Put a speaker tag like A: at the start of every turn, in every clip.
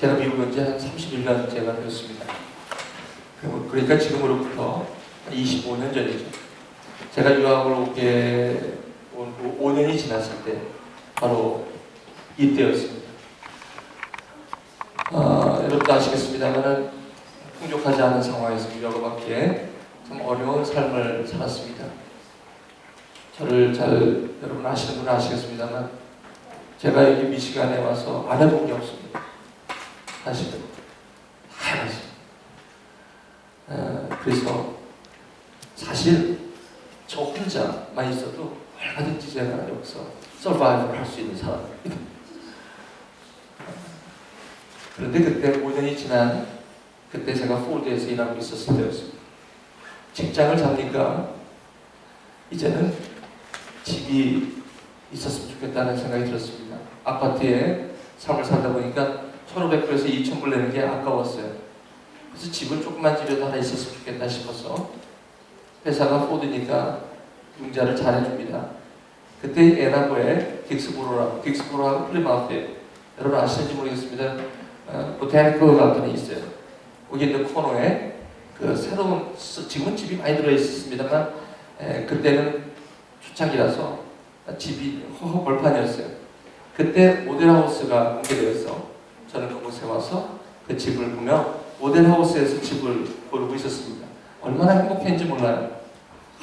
A: 제가 미국에 온 지 한 31년째가 되었습니다. 그러니까 지금으로부터 25년 전이죠. 제가 유학을 오게 온 5년이 지났을 때 바로 이때였습니다. 여러분도 아시겠습니다만은 풍족하지 않은 상황에서 유학을 받기에 참 어려운 삶을 살았습니다. 저를 잘 여러분 아시는 분은 아시겠습니다만 제가 여기 미시간에 와서 안 해본 게 없습니다. 사실은 다 해봤습니다. 그래서 사실 저 혼자만 있어도 얼마든지 제가 여기서 서바이브를 할 수 있는 사람입니다. 그런데 그때 5년이 지난 그때 제가 포드에서 일하고 있었을 때였습니다. 직장을 잡니까 이제는 집이 있었으면 좋겠다는 생각이 들었습니다. 아파트에 삶을 살다 보니까 1,500불에서 2,000불 내는 게 아까웠어요. 그래서 집은 조그만 집에도 하나 있었으면 좋겠다 싶어서 회사가 포드니까 융자를 잘해줍니다. 그때 애나보에 딕스보로하고 플리마우스에 여러분 아시는지 모르겠습니다. 보타니컬 가든이 있어요. 거기 있는 코너에 그 새로운 지금은 집이 많이 들어있었습니다만 그때는 초창기라서 집이 허허 벌판이었어요. 그때 모델하우스가 공개되어서 저는 그곳에 와서 그 집을 보며 모델하우스에서 집을 고르고 있었습니다. 얼마나 행복했는지 몰라요.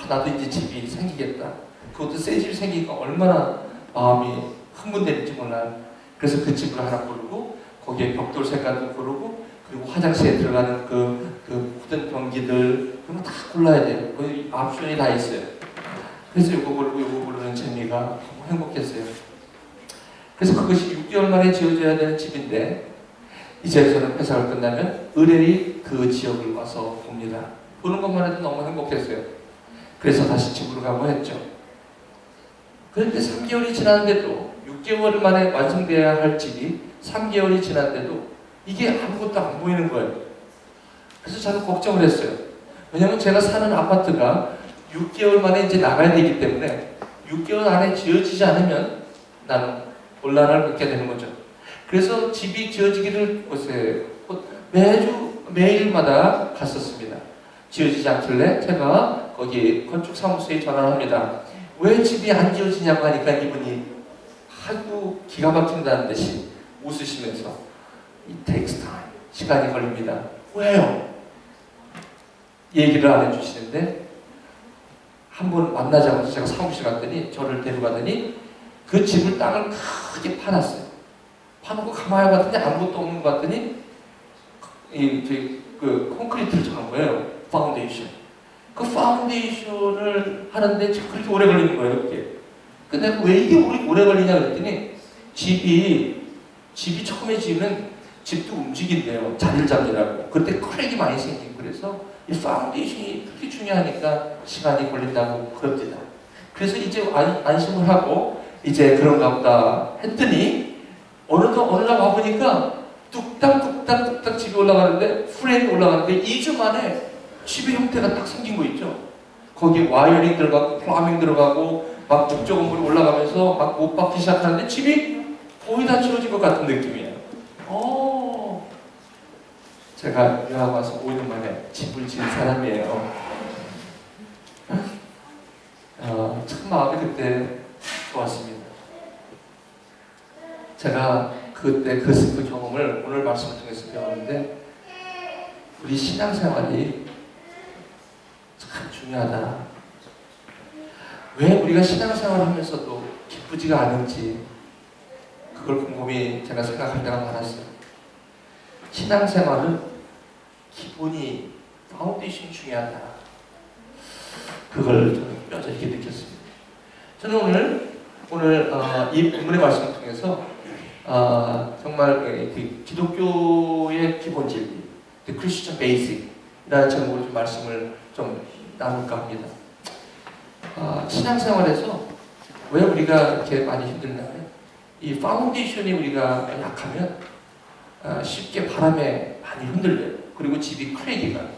A: 나도 이제 집이 생기겠다. 그것도 새 집이 생기니까 얼마나 마음이 흥분되는지 몰라요. 그래서 그 집을 하나 고르고 거기에 벽돌 색깔도 고르고 그리고 화장실에 들어가는 그 굳은 변기들 그런 거 다 골라야 돼요. 거기 옵션이 다 있어요. 그래서 이거 고르고 이거 고르는 재미가 너무 행복했어요. 그래서 그것이 6개월 만에 지어져야 되는 집인데 이제 저는 회사가 끝나면 의뢰인이 그 지역을 와서 봅니다. 보는 것만 해도 너무 행복했어요. 그래서 다시 집으로 가고 했죠. 그런데 3개월이 지났는데도 6개월 만에 완성돼야 할 집이 3개월이 지났는데도 이게 아무것도 안 보이는 거예요. 그래서 저는 걱정을 했어요. 왜냐면 제가 사는 아파트가 6개월 만에 이제 나가야 되기 때문에 6개월 안에 지어지지 않으면 나는 곤란을 겪게 되는 거죠. 그래서 집이 지어지기를 매일마다 갔었습니다. 지어지지 않길래 제가 거기 건축사무소에 전화를 합니다. 왜 집이 안 지어지냐고 하니까 이분이 아이고 기가 막힌다는 듯이 웃으시면서 It takes time. 시간이 걸립니다. 왜요? 얘기를 안 해주시는데 한 번 만나자마자 제가 사무실 갔더니 저를 데려가더니 그 집을 땅을 크게 파놨어요. 파놓고 가만히 봤더니 아무것도 없는 것 같더니 그 콘크리트를 쳐놓은 거예요. 파운데이션. 그 파운데이션을 하는데 그렇게 오래 걸리는 거예요. 이렇게. 근데 내가 왜 이게 오래 걸리냐 그랬더니 집이 처음에 지으면 집도 움직인대요. 자리를 잡느라고. 그때 크랙이 많이 생기고 그래서 이 파운데이션이 그렇게 중요하니까 시간이 걸린다고 그럽니다. 그래서 이제 안심을 하고 이제 그런가 보다 했더니 어느 날 와보니까 뚝딱뚝딱 집이 올라가는데 프레임이 올라가는데 2주 만에 집의 형태가 딱 생긴 거 있죠. 거기에 와이어링 들어가고 플라밍 들어가고 막 목조 건물이 올라가면서 막 못 박기 시작하는데 집이 거의 다 지어진 것 같은 느낌이에요. 제가 유학 와서 5년 만에 집을 지은 사람이에요. 참 마음이 그때 좋았습니다. 제가 그때 그 경험을 오늘 말씀을 통해서 배웠는데 우리 신앙생활이 참 중요하다. 왜 우리가 신앙생활을 하면서도 기쁘지가 않은지 그걸 곰곰이 제가 생각할 때가 많았어요. 신앙생활은 기본이 파운데이션이 중요하다. 그걸 저는 뼈저리 이렇게 느꼈습니다. 저는 오늘 이 본문의 말씀을 통해서 정말 그 기독교의 기본 진리, The Christian Basic 이라는 제목으로 좀 말씀을 좀 나눌까 합니다. 신앙생활에서 왜 우리가 이렇게 많이 힘들냐면 이 파운데이션이 우리가 약하면 쉽게 바람에 많이 흔들려요. 그리고 집이 크랙이 가요.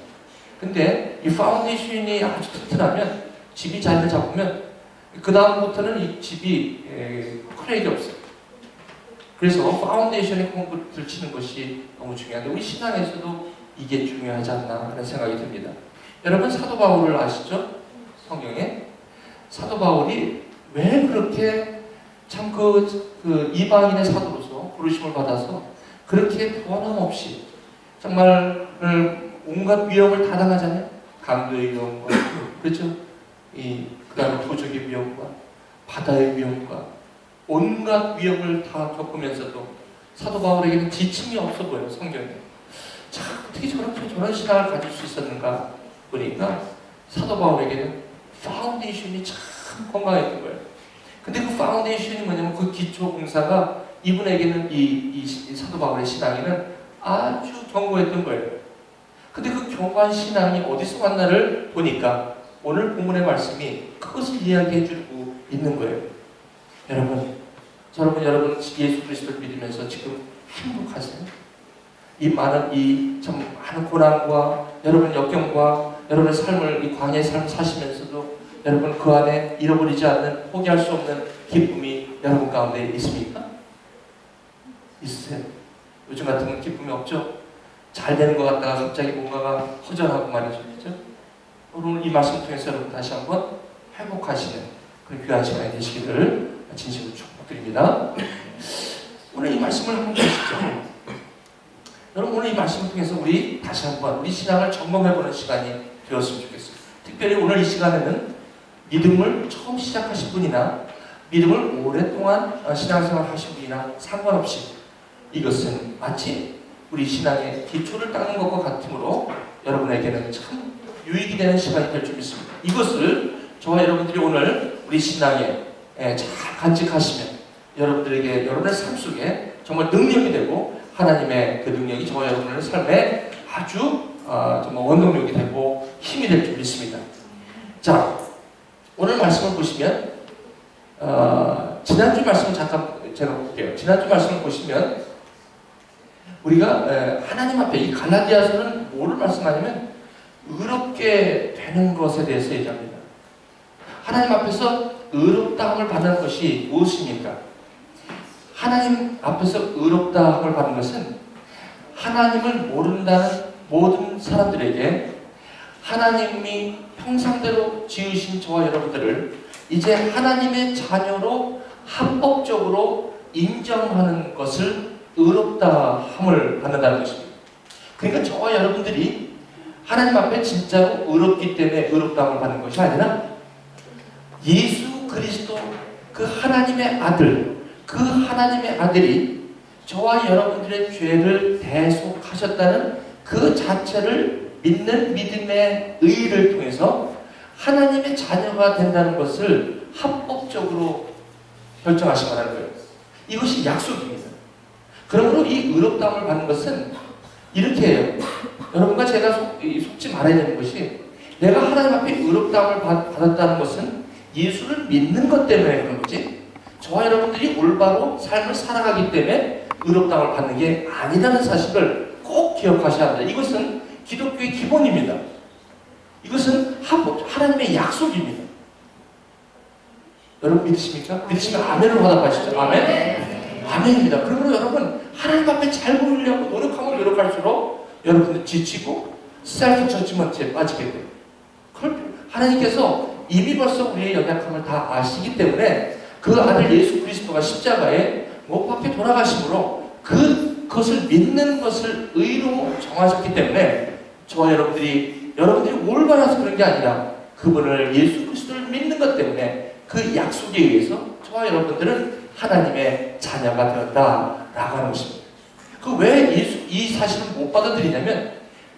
A: 근데 이 파운데이션이 아주 튼튼하면 집이 자리를 잡으면 그 다음부터는 이 집이 크랙이 없어요. 그래서 파운데이션에 공부를 치는 것이 너무 중요한데 우리 신앙에서도 이게 중요하지 않나 하는 생각이 듭니다. 여러분 사도 바울을 아시죠? 성경에 사도 바울이 왜 그렇게 참 그 이방인의 사도로서 부르심을 받아서 그렇게 변함없이 정말 온갖 위협을 다 당하잖아요. 강도의 위험과 그렇죠? 그다음에 도적의 위험과 바다의 위험과 온갖 위협을 다 겪으면서도 사도 바울에게는 지침이 없어 보여요. 성경에. 자, 어떻게 저런 신앙을 가질 수 있었는가 보니까 사도 바울에게는 파운데이션이 참 건강했던 거예요. 근데 그 파운데이션이 뭐냐면 그 기초 공사가 이분에게는 이 사도 바울의 신앙에는 아주 견고했던 거예요. 근데 그 견고한 신앙이 어디서 왔나를 보니까 오늘 본문의 말씀이 그것을 이야기해 주고 있는 거예요. 여러분 예수 그리스도를 믿으면서 지금 행복하세요? 참 많은 고난과 여러분 역경과 여러분의 삶을 이 광야의 삶을 사시면서도 여러분 그 안에 잃어버리지 않는 포기할 수 없는 기쁨이 여러분 가운데 있습니까? 있으세요? 요즘 같은 기쁨이 없죠? 잘 되는 것 같다가 갑자기 뭔가가 허전하고 말이죠. 그렇죠? 오늘 이 말씀을 통해서 여러분 다시 한번 회복하시는 그런 귀한 시간이 되시기를 진심으로 축복드립니다. 오늘 이 말씀을 한번 보시죠. 여러분 오늘 이 말씀을 통해서 우리 다시 한번 우리 신앙을 점검해보는 시간이 되었으면 좋겠습니다. 특별히 오늘 이 시간에는 믿음을 처음 시작하신 분이나 믿음을 오랫동안 신앙생활 하신 분이나 상관없이 이것은 마치 우리 신앙의 기초를 닦는 것과 같으므로 여러분에게는 참 유익이 되는 시간이 될 줄 믿습니다. 이것을 저와 여러분들이 오늘 우리 신앙에 잘 간직하시면 여러분들에게 여러분의 삶 속에 정말 능력이 되고 하나님의 그 능력이 저와 여러분의 삶에 아주 정말 원동력이 되고 힘이 될 줄 믿습니다. 자, 오늘 말씀을 보시면 지난주 말씀을 잠깐 제가 볼게요. 지난주 말씀을 보시면 우리가 하나님 앞에 이 갈라디아서는 뭐를 말씀하냐면 의롭게 되는 것에 대해서 얘기합니다. 하나님 앞에서 의롭다함을 받는 것이 무엇입니까? 하나님 앞에서 의롭다함을 받는 것은 하나님을 모른다는 모든 사람들에게 하나님이 형상대로 지으신 저와 여러분들을 이제 하나님의 자녀로 합법적으로 인정하는 것을 의롭다함을 받는다는 것입니다. 그러니까 저와 여러분들이 하나님 앞에 진짜로 의롭기 때문에 의롭다함을 받는 것이 아니라 예수 그리스도 그 하나님의 아들, 그 하나님의 아들이 저와 여러분들의 죄를 대속하셨다는 그 자체를 믿는 믿음의 의의를 통해서 하나님의 자녀가 된다는 것을 합법적으로 결정하시라는 거예요. 이것이 약속입니다. 그러므로 이 의롭다함을 받는 것은 이렇게 해요. 여러분과 제가 속지 말아야 되는 것이 내가 하나님 앞에 의롭다함을 받았다는 것은 예수를 믿는 것 때문에 그런 거지 저와 여러분들이 올바로 삶을 살아가기 때문에 의롭다함을 받는 게 아니라는 사실을 꼭 기억하셔야 합니다. 이것은 기독교의 기본입니다. 이것은 하나님의 약속입니다. 여러분 믿으십니까? 믿으시면 아멘으로 화답하시죠. 아멘? 아멘입니다. 그러므로 여러분 하나님 앞에 잘 보이려고 노력하면 노력할수록 여러분들 지치고 셀프 저지먼트에 빠지게 돼요. 하나님께서 이미 벌써 우리의 연약함을 다 아시기 때문에 그 아들 예수 그리스도가 십자가에 못 박혀 돌아가심으로 그것을 믿는 것을 의로 정하셨기 때문에 저와 여러분들이 올바라서 그런 게 아니라 그분을 예수 그리스도를 믿는 것 때문에 그 약속에 의해서 저와 여러분들은 하나님의 자녀가 되었다라고 하는 것입니다. 그 왜 이 사실을 못 받아들이냐면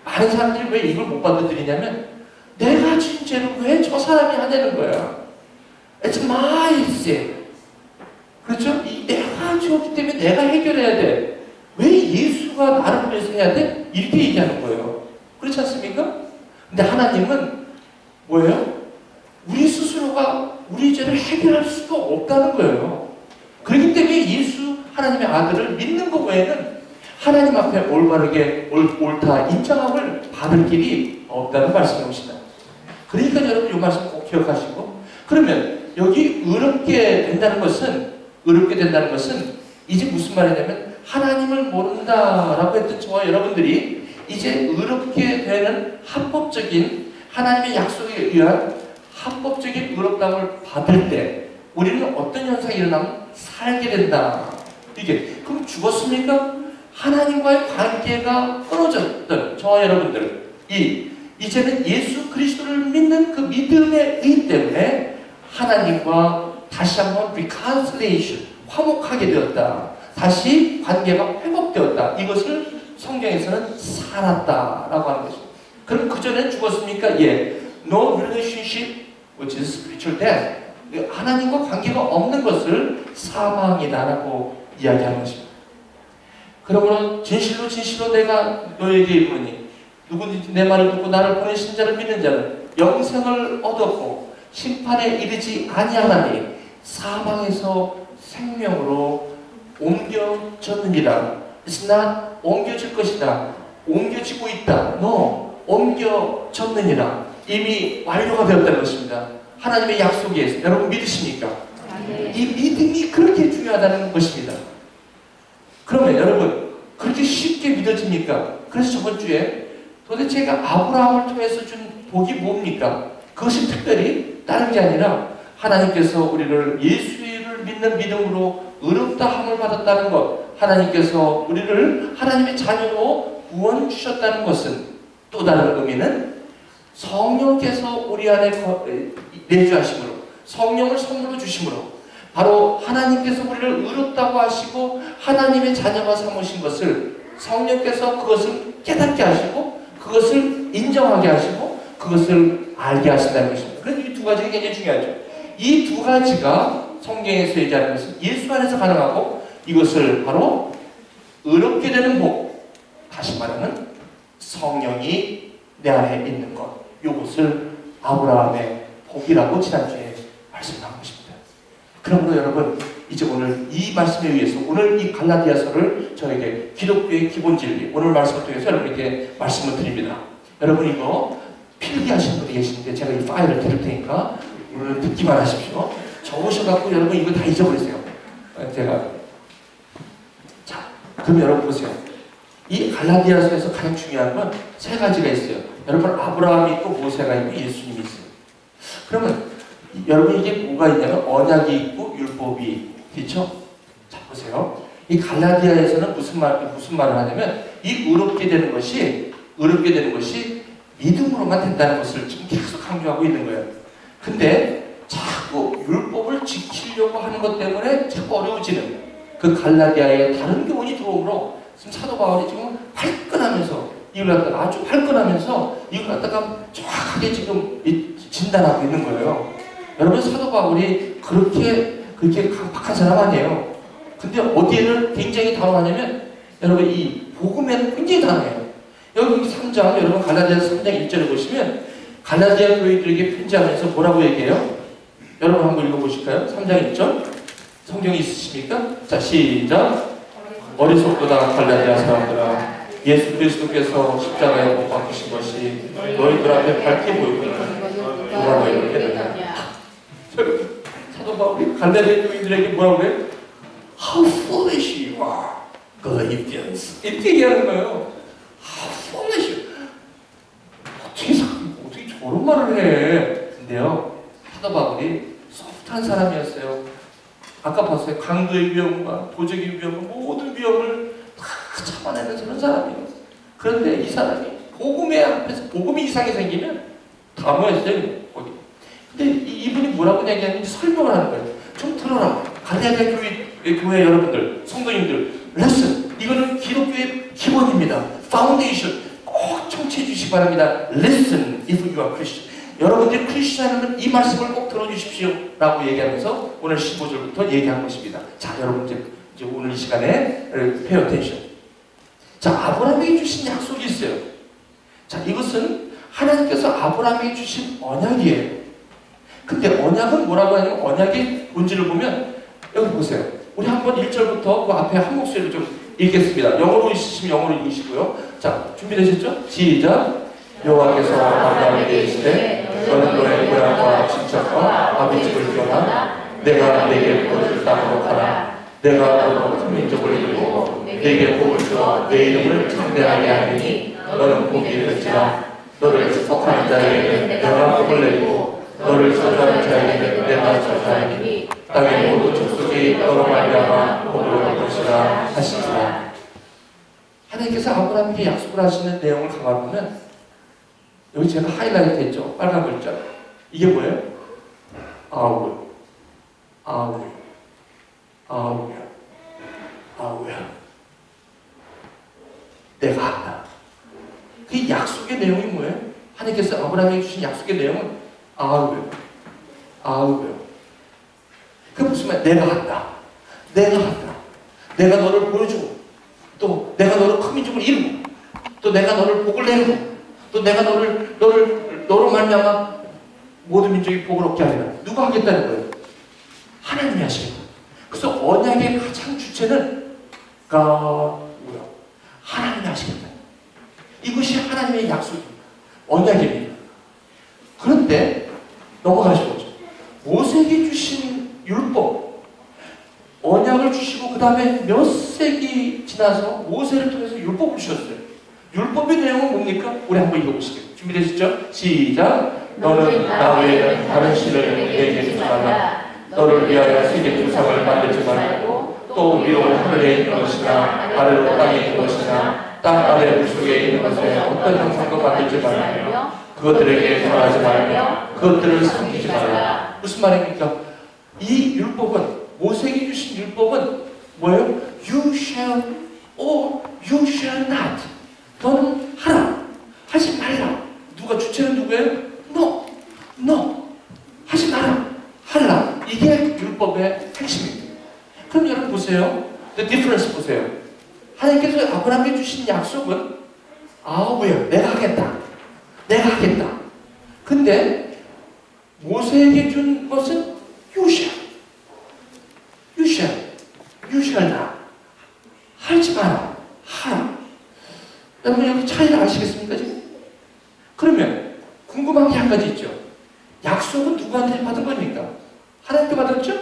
A: 많은 사람들이 왜 이걸 못 받아들이냐면 내가 진 죄를 왜 저 사람이 하냐는 거야. It's my sin. 그렇죠? 내가 지었기 때문에 내가 해결해야 돼. 왜 예수가 나를 위해서 해야 돼? 이렇게 얘기하는 거예요. 그렇지 않습니까? 근데 하나님은 뭐예요? 우리 스스로가 우리 죄를 해결할 수가 없다는 거예요. 그렇기 때문에 예수 하나님의 아들을 믿는 것 외에는 하나님 앞에 올바르게 옳다 인정함을 받을 길이 없다는 말씀이십니다. 그러니까 여러분 이 말씀 꼭 기억하시고 그러면 여기 의롭게 된다는 것은 이제 무슨 말이냐면 하나님을 모른다라고 했던 저와 여러분들이 이제 의롭게 되는 합법적인 하나님의 약속에 의한 합법적인 의롭다움을 받을 때 우리는 어떤 현상이 일어나면 살게 된다. 이게 그럼 죽었습니까? 하나님과의 관계가 끊어졌던 저와 여러분들 이제는 예수 그리스도를 믿는 그 믿음의 의 때문에 하나님과 다시 한번 reconciliation 화목하게 되었다. 다시 관계가 회복되었다. 이것을 성경에서는 살았다라고 하는 것입니다. 그럼 그전엔 죽었습니까? 예. No relationship which is spiritual death. 하나님과 관계가 없는 것을 사망이다라고 이야기하는 것입니다. 그러므로 진실로 진실로 내가 너에게 이르노니 누구든지 내 말을 듣고 나를 보내신 자를 믿는 자는 영생을 얻었고 심판에 이르지 아니하나니 사망에서 생명으로 옮겨졌느니라. It's not 옮겨질 것이다. 옮겨지고 있다. No. 옮겨졌느니라. 이미 완료가 되었다는 것입니다. 하나님의 약속에 의해서. 여러분 믿으십니까? 이 믿음이 그렇게 중요하다는 것입니다. 그러면 여러분 그렇게 쉽게 믿어집니까? 그래서 저번 주에 도대체 아브라함을 통해서 준 복이 뭡니까? 그것이 특별히 다른 게 아니라 하나님께서 우리를 예수를 믿는 믿음으로 의롭다함을 받았다는 것, 하나님께서 우리를 하나님의 자녀로 구원 주셨다는 것은 또 다른 의미는 성령께서 우리 안에 내주하심으로 성령을 선물로 주심으로 바로 하나님께서 우리를 의롭다고 하시고 하나님의 자녀가 삼으신 것을 성령께서 그것을 깨닫게 하시고 그것을 인정하게 하시고 그것을 알게 하신다는 것입니다. 그래서 이 두 가지가 굉장히 중요하죠. 이 두 가지가 성경에서 얘기하는 것은 예수 안에서 가능하고 이것을 바로 의롭게 되는 복, 다시 말하면 성령이 내 안에 있는 것, 이것을 아브라함의 복이라고 지난주에 말씀한 것입니다. 그러므로 여러분 이제 오늘 이 말씀에 의해서 오늘 이 갈라디아서를 저에게 기독교의 기본 진리 오늘 말씀을 통해서 여러분에게 말씀을 드립니다. 여러분 이거 필기하신 분이 계시는데 제가 이 파일을 드릴 테니까 오늘 듣기만 하십시오. 적으셔갖고 여러분 이거 다 잊어버리세요. 제가 자 그럼 여러분 보세요. 이 갈라디아서에서 가장 중요한 건 세 가지가 있어요. 여러분 아브라함이 있고 모세가 있고 예수님이 있어요. 그러면 여러분 이게 뭐가 있냐면 언약이 있고 율법이 그렇죠? 자 보세요. 이 갈라디아에서는 무슨 말을 하냐면 이 의롭게 되는 것이 믿음으로만 된다는 것을 지금 계속 강조하고 있는 거예요. 근데 자꾸 율법을 지키려고 하는 것 때문에 자꾸 어려워지는 그 갈라디아의 다른 교훈이 들어오므로 지금 사도 바울이 지금 발끈하면서 이걸 갖다가 아주 발끈하면서 이걸 갖다가 정확하게 지금 진단하고 있는 거예요. 여러분 사도 바울이 그렇게 강박한 사람 아니에요. 근데 어디에는 굉장히 단호하냐면 여러분 이 복음에는 굉장히 단호해요. 여기 3장 여러분 갈라디아서 3장 1절을 보시면 갈라디아 교회들에게 편지하면서 뭐라고 얘기해요? 여러분 한번 읽어보실까요? 3장 1절 성경이 있으십니까? 자 시작. 어리석도다 갈라디아 사람들아 예수 그리스도께서 십자가에 못 박히신 것이 너희들 앞에 밝게 보이거니와 누가 너희를 깨닫냐. 사도 바울이 갈라디아 교인들에게 뭐라고 해요? How foolish you are, Galatians. 이렇게 얘기하는 거예요. How foolish. 어떻게 저런 말을 해. 근데요 사도 바울이 소프트한 사람이었어요. 아까 봤어요. 강도의 위험과 도적의 위험과 모든 위험을 다 참아내는 그런 사람이에요. 그런데 이 사람이 복음의 앞에서 복음이 이상이 생기면 다 모였어요. 거기. 근데 이분이 뭐라고 얘기하는지 설명을 하는 거예요. 좀 들어라. 갈라디아 교회 여러분들, 성도님들, 레슨. 이거는 기독교의 기본입니다. 파운데이션. 꼭 청취해 주시기 바랍니다. Listen if you are Christian. 여러분들이 크리스천이라면 이 말씀을 꼭 들어주십시오 라고 얘기하면서 오늘 15절부터 얘기한 것입니다. 자 여러분 이제 오늘 이 시간에 pay attention. 자 아브라함에게 주신 약속이 있어요. 자 이것은 하나님께서 아브라함에게 주신 언약이에요. 근데 언약은 뭐라고 하냐면 언약의 본질을 보면 여기 보세요. 우리 한번 1절부터 그 앞에 한 목소리로 좀 읽겠습니다. 영어로 있으시면 영어로 읽으시고요. 자 준비되셨죠? 시작. 여호와께서 아브라함에게 이르시되 너는 너의 고향과 친척과 아비 집을 떠나 내가 내게 보여줄 땅으로 가라. 내가 너로 큰 민족을 이루고 내게 복을 주어 내 이름을 창대하게 하리니 너는 복이 될지라. 너를 축복하는 자에게는 내가 복을 내리고 너를 저주하는 자에게는 내가 저주하리니 땅의 모든 족속이 너로 말미암아 복을 얻을 것이라 하시니라. 하나님께서 아브라함에게 약속을 하시는 내용을 가만보면 여기 제가 하이라이트 했죠. 빨간 글자. 이게 뭐예요? 아우야. 아우야. 아우야. 아우야. 내가 한다. 그 약속의 내용이 뭐예요? 하나님께서 아브라함에게 주신 약속의 내용은 아우야. 아우야. 그 무슨 말? 내가 한다. 내가 한다. 내가 너를 보여주고 또 내가 너를 큰 민족을 이루고 또 내가 너를 복을 내리고 또 내가 너로 말미암아 모든 민족이 복을 얻게 하리라. 누가 하겠다는 거예요? 하나님이 하시겠다. 그래서 언약의 가장 주체는 하나님이 하시겠다. 이것이 하나님의 약속입니다. 언약입니다. 그런데 넘어가시죠. 모세에게 주신 율법, 언약을 주시고 그 다음에 몇 세기 지나서 모세를 통해서 율법을 주셨어요. 율법의 내용은 뭡니까? 우리 한번 읽어보시겠습니다. 준비되시죠? 시작! 너는 나 외에는 다른 신을 내게 주지 말라. 너를 위하여 세계 조상을 만들지 말고 또 위로 하늘에 있는 것이나 아래로 땅에 있는 것이나 땅 아래 물속에 있는 것에 어떤 형상도 만들지 말며 그것들에게 절하지 말며 그것들을 섬기지 말라. 무슨 말입니까? 이 율법은 모세에게 주신 율법은 뭐예요? You shall or you shall not. 너는 하라. 하지 말라. 누가 주체는 누구예요? No. No. 하지 마라. 하라. 이게 율법의 핵심입니다. 그럼 여러분 보세요. The difference 보세요. 하나님께서 아브라함에게 주신 약속은 왜요? 내가 하겠다. 내가 하겠다. 근데 모세에게 준 것은 You shall. You shall. You shall not. 하지 마라. 하라. 여러분 여기 차이를 아시겠습니까 지금? 그러면 궁금한 게 한 가지 있죠. 약속은 누구한테 받은 겁니까? 하나님께 받았죠?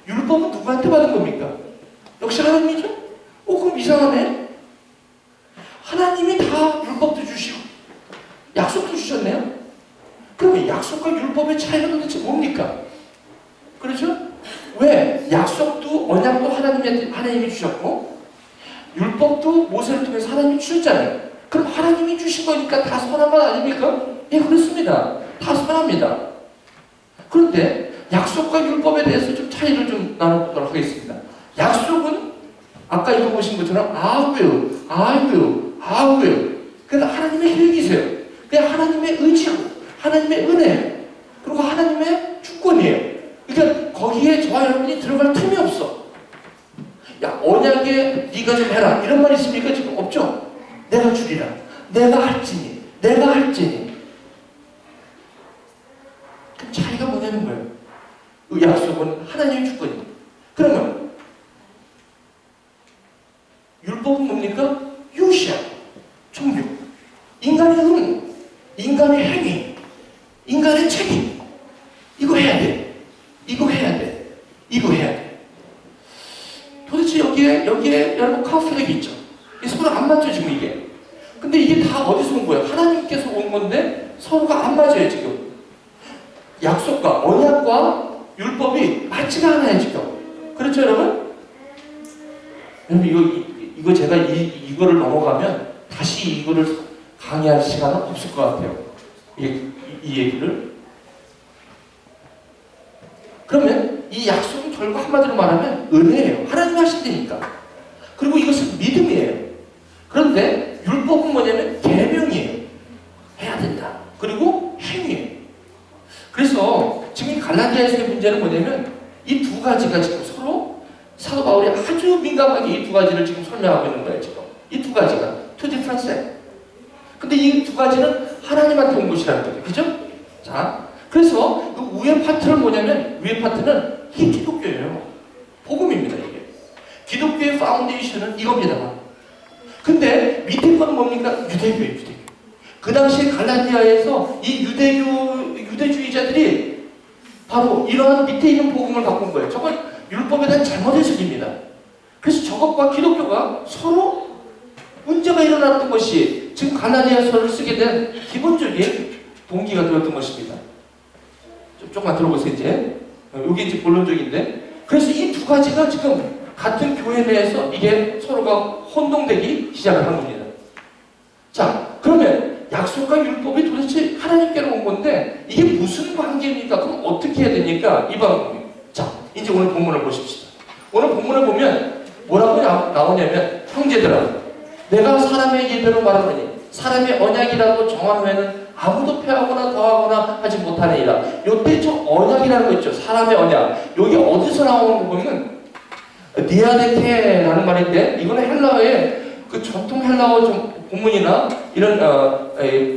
A: 율법은 누구한테 받은 겁니까? 역시 하나님이죠? 그럼 이상하네. 하나님이 다 율법도 주시고 약속도 주셨네요. 그러면 약속과 율법의 차이가 도대체 뭡니까? 그렇죠? 왜? 약속도 언약도 하나님이 주셨고 율법도 모세를 통해서 하나님이 주셨잖아요. 그럼 하나님이 주신 거니까 다 선한 것 아닙니까? 예, 그렇습니다. 다 선합니다. 그런데 약속과 율법에 대해서 좀 차이를 좀 나눠보도록 하겠습니다. 약속은 아까 읽어보신 것처럼 I will. 그래서 하나님의 계획이세요. 그냥 하나님의 의지고 하나님의 은혜 그리고 하나님의 주권이에요. 그러니까 거기에 저와 여러분이 들어갈 틈이 없어. 야, 언약에 네가 좀 해라 이런 말 있습니까? 지금 없죠? 내가 주리라. 내가 할지니. 그 차이가 뭐냐는 거예요. 그 약속은 하나님의 주권입니다. 그러면 율법은 뭡니까? 유시야, 종교, 인간의 인간의 행위, 인간의 책임. 이거 해야 돼. 도대체 여기에 여러분 카운슬링이 있죠. 서로 안 맞죠 지금 이게. 근데 이게 다 어디서 온 거예요? 하나님께서 온 건데 서로가 안 맞아요 지금. 약속과 언약과 율법이 맞지가 않아요 지금. 그렇죠 여러분? 여러분 이거 제가 이거를 넘어가면 다시 이거를 강의할 시간은 없을 것 같아요. 이 얘기를. 그러면 이 약속은 결국 한마디로 말하면 은혜예요. 하나님이 하신다니까. 그리고 이것은 믿음이에요. 그런데 율법은 뭐냐면 계명이에요. 해야 된다. 그리고 행위예요. 그래서 지금 이 갈라디아에서의 문제는 뭐냐면 이 두 가지가 지금 서로 사도 바울이 아주 민감하게 이 두 가지를 지금 설명하고 있는 거예요. 지금 이 두 가지가 two different things. 근데 이 두 가지는 하나님한테 온 것이라는 거죠. 그죠? 자, 그래서 그 위의 파트는 뭐냐면 위의 파트는 이 기독교예요. 복음입니다. 이게 기독교의 파운데이션은 이겁니다. 근데 밑에 건 뭡니까? 유대교예요. 유대교. 그 당시에 갈라디아에서 이 유대주의자들이 바로 이러한 밑에 있는 복음을 갖고 온 거예요. 저건 율법에 대한 잘못 해석입니다. 그래서 저것과 기독교가 서로 문제가 일어났던 것이 지금 갈라디아서를 쓰게 된 기본적인 동기가 되었던 것입니다. 조금만 들어보세요. 이제 이게 이제 본론적인데, 그래서 이 두 가지가 지금 같은 교회 내에서 이게 서로가 혼동되기 시작을 한 겁니다. 자, 그러면 약속과 율법이 도대체 하나님께로 온 건데 이게 무슨 관계입니까? 그럼 어떻게 해야 되니까? 이 방법입니다. 자, 이제 오늘 본문을 보십시다. 오늘 본문을 보면 뭐라고 나오냐면, 형제들아, 내가 사람의 예대로 말하노니 사람의 언약이라도 정한 후에는 아무도 폐하거나 더하거나 하지 못하느니라. 요때 저 언약이라는 거 있죠. 사람의 언약. 여기 어디서 나오는 거 보면 디아데케라는 말인데, 이거는 헬라어의 그 전통 헬라어 좀 본문이나 이런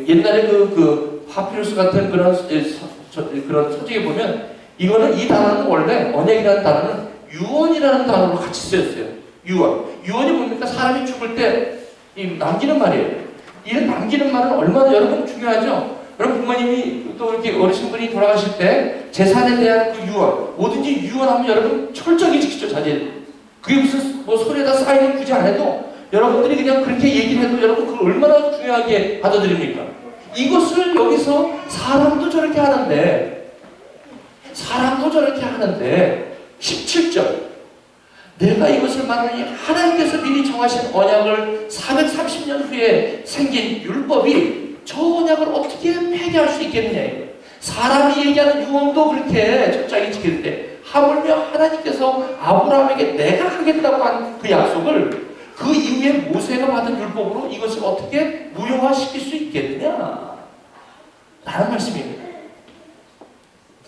A: 옛날에 그 파피루스 같은 그런 서적에 보면 이거는, 이 단어는 원래 언약이라는 단어는 유언이라는 단어로 같이 쓰였어요. 유언이 뭡니까? 사람이 죽을 때 이 남기는 말이에요. 이 남기는 말은 얼마나 여러분 중요하죠. 여러분 부모님이 또 이렇게 어르신분이 돌아가실 때 재산에 대한 그 유언, 뭐든지 유언하면 여러분 철저하게 지키죠, 자제. 그게 무슨 뭐 소리에다 사인을 굳이 안 해도 여러분들이 그냥 그렇게 얘기를 해도 여러분 그걸 얼마나 중요하게 받아들입니까? 이것을 여기서 사람도 저렇게 하는데 17절, 내가 이것을 말하니 하나님께서 미리 정하신 언약을 430년 후에 생긴 율법이 저 언약을 어떻게 폐기할 수 있겠느냐. 사람이 얘기하는 유언도 그렇게 철저하게 지킬 때 하물며 하나님께서 아브라함에게 내가 하겠다고 한 그 약속을 그 이후에 모세가 받은 율법으로 이것을 어떻게 무효화시킬 수 있겠느냐 라는 말씀입니다.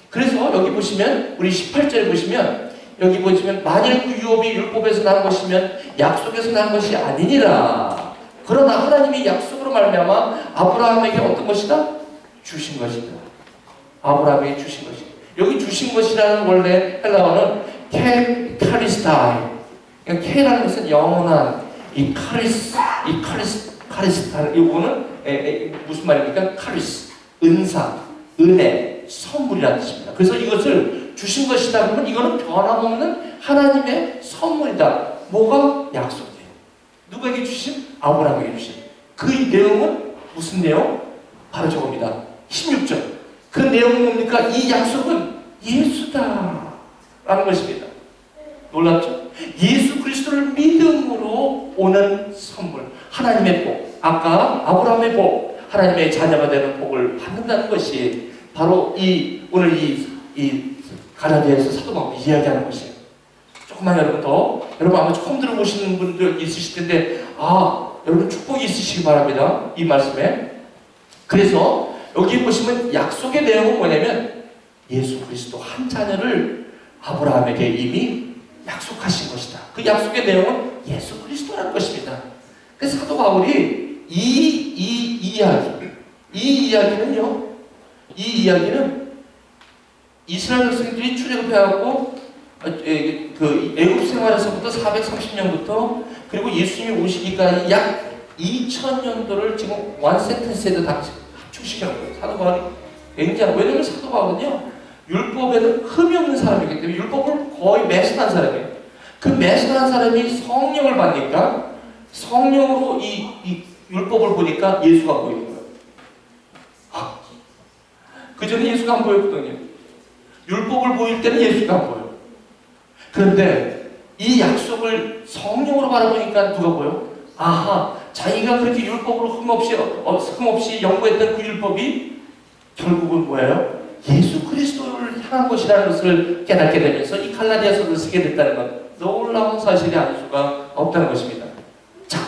A: 그래서 여기 보시면, 우리 18절 보시면, 여기 보시면 만일 그 유업이 율법에서 난 것이면 약속에서 난 것이 아니니라. 그러나 하나님이 약속으로 말미암아 아브라함에게 어떤 것이다? 주신 것이다. 아브라함에게 주신 것이다. 여기 주신 것이라는 원래 헬라어는 카리스타이. 케라는 것은 영원한, 이 카리스타, 이거는 무슨 말입니까? 카리스, 은사, 은혜, 선물이라는 뜻입니다. 그래서 이것을 주신 것이다 그러면 이거는 변함없는 하나님의 선물이다. 뭐가? 약속이에요. 누구에게 주신? 아브라함에게 주신. 그 내용은 무슨 내용? 바로 저겁니다. 16절. 그 내용은 뭡니까? 이 약속은 예수다 라는 것입니다. 놀랍죠? 예수 그리스도를 믿음으로 오는 선물, 하나님의 복, 아까 아브라함의 복, 하나님의 자녀가 되는 복을 받는다는 것이 바로 오늘 이 갈라디아에서 사도 바울이 이야기하는 것이에요. 조금만 여러분 아마 처음 들어보시는 분들 있으실 텐데, 여러분 축복이 있으시기 바랍니다. 이 말씀에. 그래서 여기 보시면 약속의 내용은 뭐냐면 예수 그리스도 한 자녀를 아브라함에게 이미 약속하신 것이다. 그 약속의 내용은 예수 그리스도라는 것입니다. 그래서 사도 바울이 이 이야기는 이스라엘 백성들이 출애굽해갖고 그 애굽 생활에서부터 430년부터 그리고 예수님이 오시기까지 약 2000년도를 지금 원 센텐스에도 다 합축시켜놓은 거예요. 사도 바울이 굉장히, 왜냐면 사도 바울은요 율법에는 흠이 없는 사람이기 때문에 율법을 거의 매순한 사람이에요. 그 매순한 사람이 성령을 받으니까 성령으로 이 율법을 보니까 예수가 보이는 거예요. 그 전에 예수가 안 보였거든요. 율법을 보일 때는 예수가 안 보여요. 그런데 이 약속을 성령으로 바라보니까 누가 보여? 자기가 그렇게 율법으로 흠없이 연구했던 그 율법이 결국은 뭐예요? 예수 그리스도를 향한 것이라는 것을 깨닫게 되면서 이 갈라디아서를 쓰게 됐다는 건 놀라운 사실이 아닐 수가 없다는 것입니다. 자,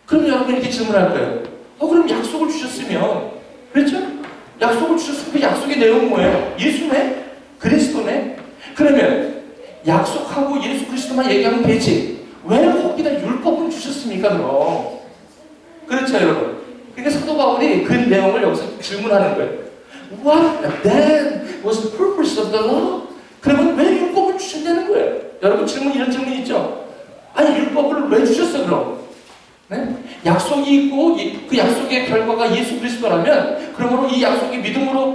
A: 그럼 여러분 이렇게 질문할 거예요. 그럼 약속을 주셨으면, 그렇죠? 약속을 주셨으면 그 약속의 내용은 뭐예요? 예수네? 그리스도네? 그러면 약속하고 예수 그리스도만 얘기하면 되지. 왜 거기다 율법을 주셨습니까, 그럼? 그렇죠, 여러분? 그러니까 사도 바울이 그 내용을 여기서 질문하는 거예요. What then was the purpose of the law? 그러면 왜 율법을 주셨냐는 거예요. 여러분 이런 질문 있죠? 아니 율법을 왜 주셨어 그럼? 네? 약속이 있고 그 약속의 결과가 예수 그리스도라면, 그러므로 이 약속이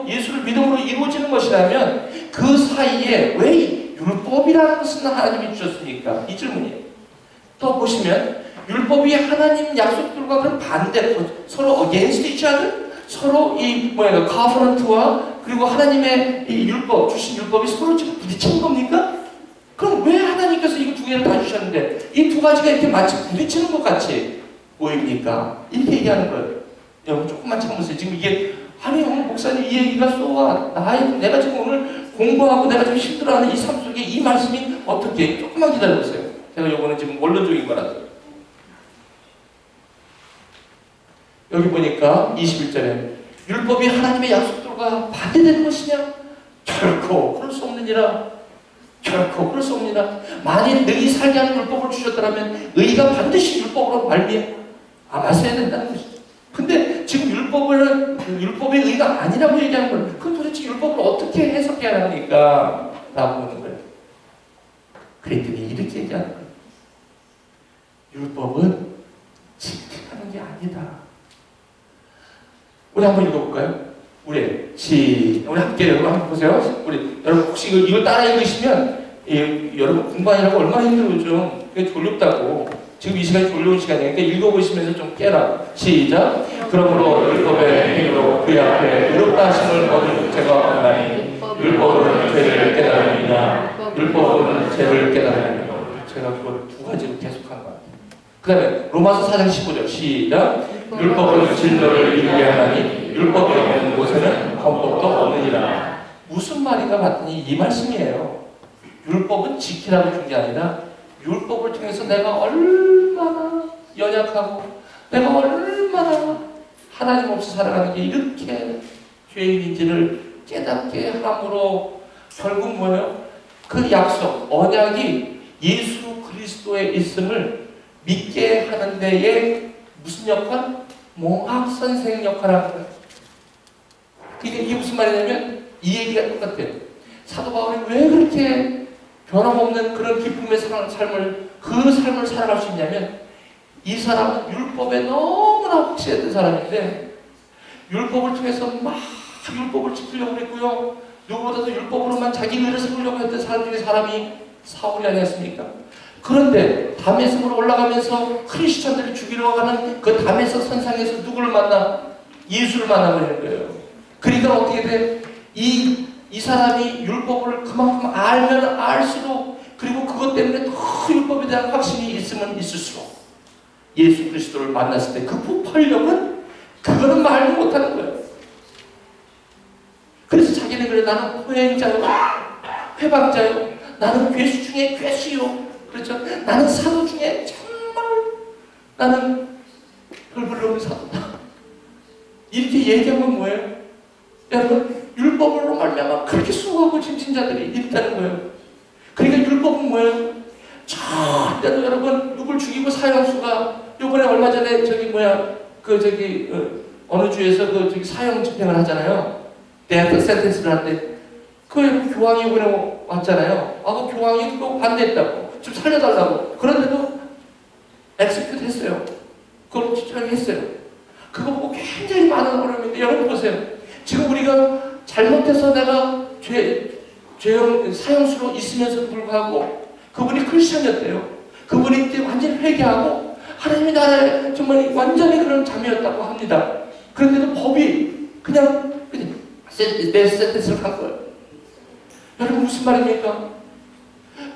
A: 예수를 믿음으로 이루어지는 것이라면 그 사이에 왜 율법이라는 것은 하나님이 주셨습니까? 이 질문이에요. 또 보시면 율법이 하나님 약속들과 그런 반대, 서로 against each other, 서로 이 covenant와 그리고 하나님의 이 율법, 주신 율법이 서로 지금 부딪히는 겁니까? 그럼 왜 하나님께서 이거 두 개를 다 주셨는데 이 두 가지가 이렇게 마치 부딪히는 것 같이 보입니까? 이렇게 얘기하는 거예요. 여러분 조금만 참으세요. 지금 이게 아니 오늘 목사님 이 얘기가 쏘아 내가 지금 오늘 공부하고 내가 좀 힘들어하는 이 삶 속에 이 말씀이 어떻게 조금만 기다려보세요. 제가 이거는 지금 원론적인 거라서 여기 보니까 21절에 율법이 하나님의 약속들과 반대되는 것이냐? 결코 그럴 수 없느니라. 결코 그럴 수 없느니라. 만일 능히 살게 하는 율법을 주셨더라면 의가 반드시 율법으로 말미암았어야 된다는 것이죠. 근데 지금 율법의 의가 아니라고 얘기하는 거예요. 그럼 도대체 율법을 어떻게 해석해야 합니까? 라고 하는 거예요. 그랬더니 이렇게 얘기하는 거예요. 율법은 지키는 게 아니다. 우리 한번 읽어볼까요? 우리 함께 여러분 한번 보세요. 우리 여러분 혹시 이걸 따라 읽으시면 여러분 공부하느라고 얼마나 힘들죠. 그게 졸렵다고. 지금 이 시간이 졸려온 시간이니까 읽어보시면서 좀 깨라. 시작. 그러므로 율법의 행위로 그의 앞에 의롭다 하심을 얻은 제가 없나니 율법은 죄를 깨달으니라. 율법은 죄를 깨달으니라. 제가 그걸 두 가지로 계속한 것 같아요. 그 다음에 로마서 4장 15절 시작. 율법은 진노를 이루게 하나니 율법이 없는 곳에는 헌법도 없느니라. 무슨 말인가 봤더니 이 말씀이에요. 율법은 지키라고 준 게 아니라 율법을 통해서 내가 얼마나 연약하고 내가 얼마나 하나님 없이 살아가는 게 이렇게 죄인인지를 깨닫게 함으로 결국 뭐예요? 그 약속, 언약이 예수 그리스도에 있음을 믿게 하는 데에 무슨 역할? 몽학선생 역할을 하는 거예요. 이게 무슨 말이냐면 이 얘기가 똑같아요. 사도 바울이 왜 그렇게 변함없는 그런 기쁨의 삶을 살아갈 수 있냐면 이 사람은 율법에 너무나 확실했던 사람인데 율법을 통해서 막 율법을 지키려고 했고요. 누구보다도 율법으로만 자기 의를 세우려고 했던 사람 중에 사람이 사울이 아니었습니까? 그런데 다메섹으로 올라가면서 크리스천들이 죽이려고 하는 그 다메섹 선상에서 누구를 만나? 예수를 만나버리는 거예요. 그러니까 어떻게 돼? 이 사람이 율법을 그만큼 알면 알수록 그리고 그것 때문에 더 율법에 대한 확신이 있으면 있을수록 예수 그리스도를 만났을 때 그 폭발력은 그거는 말도 못하는 거예요. 그래서 자기는 그래 나는 호행자요, 회방자요, 나는 괴수 중에 괴수요. 그렇죠? 나는 사도 중에 정말 나는 별볼일 없는 사도다. 이렇게 얘기한 건 뭐예요? 여러분 율법으로 말미암아 그렇게 수고하고 짐진 자들이 있다는 거예요. 그러니까 율법은 뭐예요? 절대로 여러분 누굴 죽이고 사형수가 요번에 얼마 전에 어느 주에서 사형 집행을 하잖아요. 데스 센텐스를 하는데 그 교황이 이번에 왔잖아요. 그 교황이 또 반대했다고. 좀 살려달라고. 그런데도 엑스큐트 했어요. 그걸 집행했어요. 그거 보고 굉장히 많은 어려움인데 여러분 보세요. 지금 우리가 잘못해서 내가 사형수로 있으면서도 불구하고 그분이 크리스천이었대요. 그분이 이제 완전히 회개하고 하나님의 나라에 정말 완전히 그런 자매였다고 합니다. 그런데도 법이 그냥 내 센텐스를 한 거예요. 여러분 무슨 말입니까?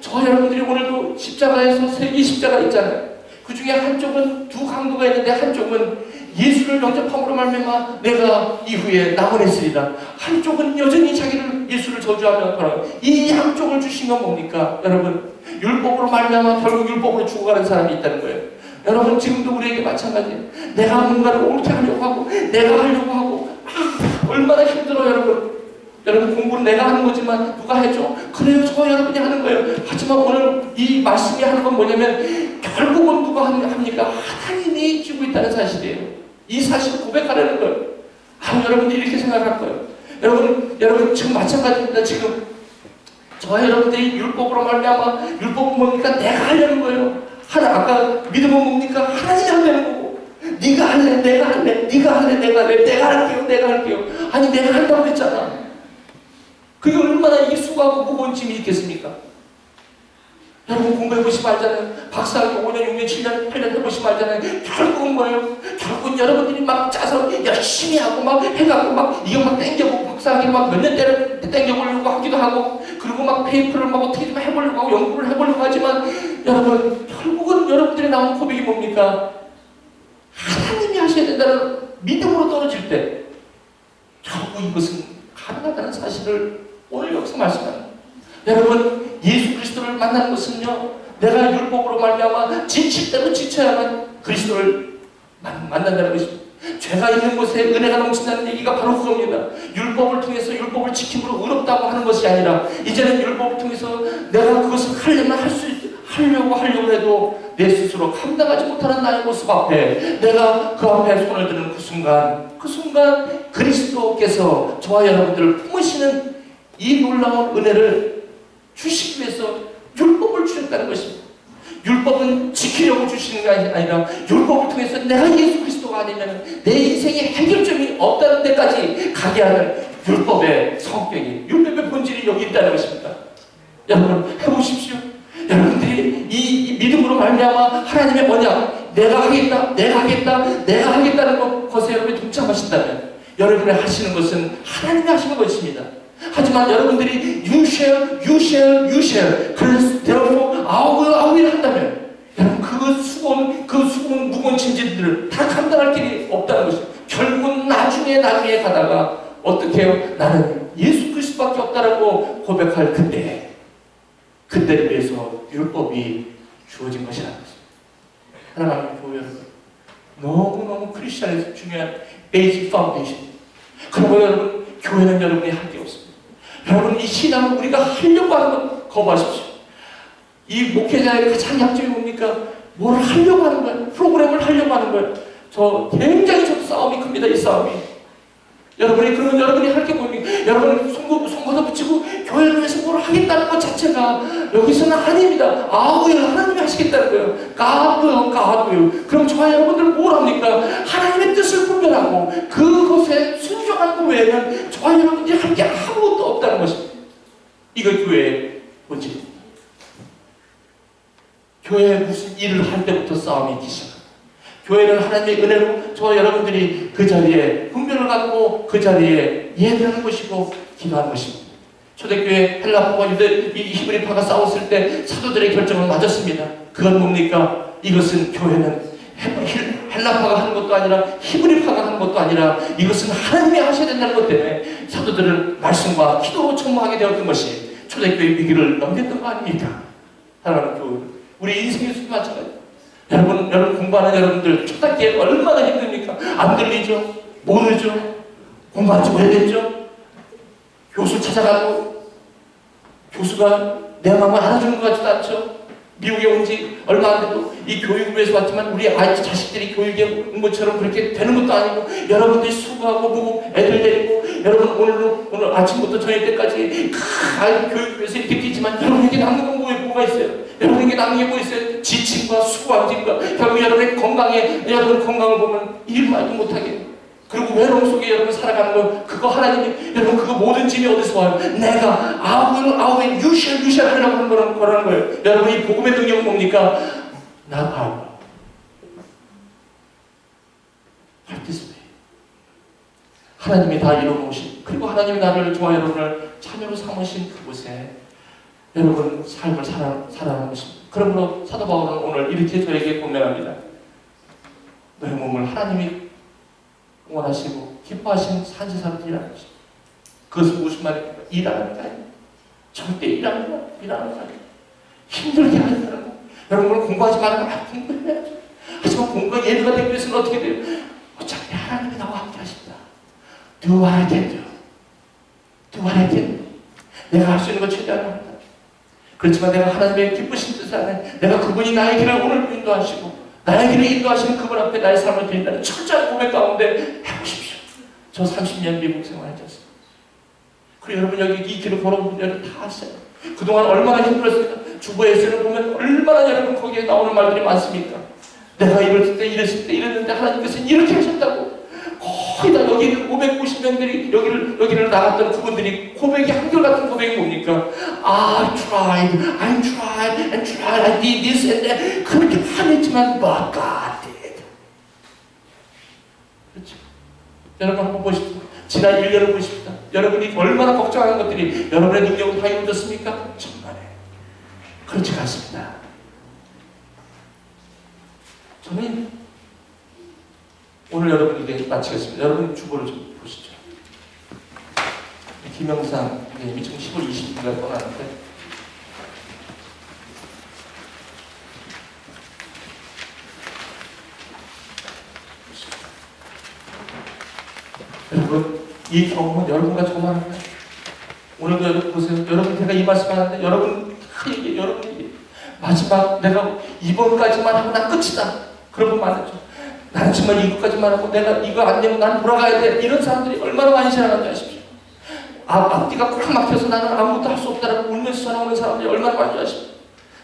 A: 저 여러분들이 오늘도 십자가에서 세 개의 십자가 있잖아요. 그 중에 한쪽은 두 강도가 있는데 한쪽은 예수를 영접함으로 말미암아 내가 이후에 낙원했으리라. 한쪽은 여전히 자기를 예수를 저주하며 돌아가요. 이 양쪽을 주신 건 뭡니까? 여러분 율법으로 말미암아 결국 율법으로 죽어가는 사람이 있다는 거예요. 여러분 지금도 우리에게 마찬가지예요. 내가 뭔가를 옳게 하려고 하고 내가 하려고 하고 얼마나 힘들어요 여러분. 여러분 공부는 내가 하는 거지만 누가 해줘? 그래요 저 여러분이 하는 거예요. 하지만 오늘 이 말씀이 하는 건 뭐냐면 결국은 누가 합니까? 하나님이 주고 있다는 사실이에요. 이 사실을 고백하려는 거예요. 여러분들이 이렇게 생각할 거예요. 여러분 지금 마찬가지입니다. 지금 저와 여러분들이 율법으로 말미암아 율법은 뭡니까? 내가 하려는 거예요. 아까 믿음은 뭡니까? 하나님이 하려는 거고 네가 할래 내가 할래 네가 할래 내가 할래 내가 할게요. 아니 내가 한다고 했잖아. 그게 얼마나 이게 수고하고 무거운 짐이 있겠습니까? 여러분 공부해보시면 알잖아요. 박사학위 5년, 6년, 7년, 8년 해보시면 알잖아요. 결국은 뭐예요? 결국은 여러분들이 막 짜서 열심히 하고 막 해가고 막 이거 막 땡겨보고 박사학위 막 몇 년 땡겨보려고 하기도 하고 그리고 막 페이퍼를 막 어떻게 좀 해보려고 하고 연구를 해보려고 하지만 여러분 결국은 여러분들이 나온 고백이 뭡니까? 하나님이 하셔야 된다는 믿음으로 떨어질 때 결국 이것은 가능하다는 사실을 오늘 여기서 말씀합니다. 여러분 예수 그리스도를 만나는 것은요 내가 율법으로 말미암아 지칠 때도 지쳐야만 그리스도를 만난다는 것입니다. 죄가 있는 곳에 은혜가 넘친다는 얘기가 바로 그겁니다. 율법을 통해서 율법을 지킴으로 의롭다고 하는 것이 아니라 이제는 율법을 통해서 내가 그것을 하려고 해도 내 스스로 감당하지 못하는 나의 모습 앞에 내가 그 앞에 손을 드는 그 순간 그리스도께서 저와 여러분들을 품으시는 이 놀라운 은혜를 주시기 위해서 율법을 주셨다는 것입니다. 율법은 지키려고 주시는 게 아니라 율법을 통해서 내가 예수 그리스도가 아니면 내 인생에 해결점이 없다는 데까지 가게 하는 율법의 성격이, 율법의 본질이 여기 있다는 것입니다. 여러분 해보십시오. 여러분들이 이 믿음으로 말미암아 하나님의 언약, 내가 하겠다는 것에 여러분이 동참하신다면 여러분이 하시는 것은 하나님이 하시는 것입니다. 하지만 여러분들이 you shall 그래서 therefore I will 한다면 여러분 그 수고는 무거운 짐들을 다 감당할 길이 없다는 것입니다. 결국은 나중에 가다가 어떻게 해요? 나는 예수 그리스도밖에 없다라고 고백할 그때를 위해서 율법이 주어진 것이라는 것입니다. 하나님의 교회 여러분 너무너무 크리스천에서 중요한 베이직 파운데이션. 그리고 여러분 교회는 여러분이 할 게 없습니다. 여러분 이 신앙은 우리가 하려고 하는 것 거부하십시오. 이 목회자의 가장 약점이 뭡니까? 뭘 하려고 하는 거예요. 프로그램을 하려고 하는 거예요. 굉장히 싸움이 큽니다. 이 싸움이. 그러면 여러분이 할 게 뭡니까? 여러분 송거도 붙이고 교회를 위해서 뭘 하겠다는 것 자체가 여기서는 아닙니다. 하나님이 하시겠다는 거예요. God will. 그럼 저와 여러분들 뭘 합니까? 하나님의 뜻을 분별하고 그것에 순종하는 것 외에는 저와 여러분들이 할 게 아무것도 없다는 것입니다. 이거 교회의 본질입니다. 교회에 무슨 일을 할 때부터 싸움이 있기 시작합니다. 교회는 하나님의 은혜로 저와 여러분들이 그 자리에 분별을 갖고 그 자리에 예배하는 것이고 기도하는 것입니다. 초대교회 헬라파와 히브리파가 싸웠을 때 사도들의 결정은 맞았습니다. 그건 뭡니까? 이것은 교회는 헬라파가 하는 것도 아니라 히브리파가 하는 것도 아니라 이것은 하나님이 하셔야 된다는 것 때문에 사도들은 말씀과 기도로 청구하게 되었던 것이 초대교회의 위기를 넘겼던 거 아닙니까? 하나님 교회 우리 인생에서도 마찬가지입니다. 여러분 공부하는 여러분들 첫 학기에 얼마나 힘듭니까? 안 들리죠? 모르죠? 공부하지 오래됐죠? 교수 찾아가고 교수가 내 마음을 알아주는 것 같지도 않죠? 미국에 온 지 얼마 안 돼도 이 교육부에서 왔지만 우리 자식들이 교육의 공부처럼 그렇게 되는 것도 아니고 여러분들이 수고하고 보고 애들 데리고 여러분 오늘 아침부터 저녁 때까지 아이들 교육부에서 이렇게 뛰지만 여러분에게 남는 건 뭐가 있어요? 여러분에게 남는 게 뭐 있어요? 지침과 수고함과 결국 여러분의 여러분 건강을 보면 일 말도 못하게 그리고 외로움 속에 여러분 살아가는 거 그거 하나님이 여러분 그거 모든 짐이 어디서 와요? 내가 I will you shall 하려고 하는 거라는 거예요. 여러분 이 복음의 능력은 뭡니까? 나 Have this way. 하나님이 다 이뤄놓으신 그리고 하나님이 나를 저와 여러분을 자녀로 삼으신 그곳에 여러분 삶을 살아가는 것입니다. 그러므로 사도 바울은 오늘 이렇게 저에게 권면합니다. 너의 몸을 하나님이 원하시고 기뻐하시는 산지사로 일하는 것입니다. 그것은 무슨 말입니까? 일하는 게 아닙니다. 절대 일하는 거 아닙니다. 힘들게 하는 거라고. 여러분 공부하지 말고 공부해야죠. 하지만 공부가 예배가 되기 위해서는 어떻게 돼요? 어차피 하나님이 나와 함께 하십니다. Do what I can do. 내가 할 수 있는 것 최대한 합니다. 그렇지만 내가 하나님의 기쁘신 뜻 안에 내가 그분이 나의 길을 오늘 인도하시고 나의 길을 인도하시는 그분 앞에 나의 삶을 드린다는 철저한 고백 가운데 해보십시오. 저 30년 미국 생활했지 않습니까? 그리고 여러분 여기 이 길을 걸어온 분들은 다 아시잖아요. 그동안 얼마나 힘들었습니까? 주보에서는 보면 얼마나 여러분 거기에 나오는 말들이 많습니까? 내가 이랬을 때 이랬는데 하나님께서는 이렇게 하셨다고 거의 다 여기 있는 550명들이 여기를 나갔던 그분들이 고백이 한결같은 고백이 뭡니까? I tried, and tried, I did this and that. 그렇게 화냈지만 but God did. 그렇죠? 여러분 한번 보십시오. 지난 1년을 보십시다. 여러분이 얼마나 걱정하는 것들이 여러분의 능력으로 다 이루어졌습니까? 정말에 그렇지 않습니다. 저는 오늘 여러분에게 마치겠습니다. 여러분 주보를 좀 보시죠. 김영상 선생님이 지금 10월 20일에 떠나는데 여러분 이 경험은 여러분과 저만 합니다. 오늘도 여러분 보세요. 여러분 제가 이 말씀 하는데 여러분이 마지막 내가 이번까지만 하고 난 끝이다. 그런 분 많았죠. 나는 정말 이것까지만 하고 내가 이거 안 되면 난 돌아가야 돼. 이런 사람들이 얼마나 많이 지나간지 아십시오. 앞뒤가 꽉 막혀서 나는 아무것도 할 수 없다라고 울면서 전화오는 사람들이 얼마나 많이 아십시오.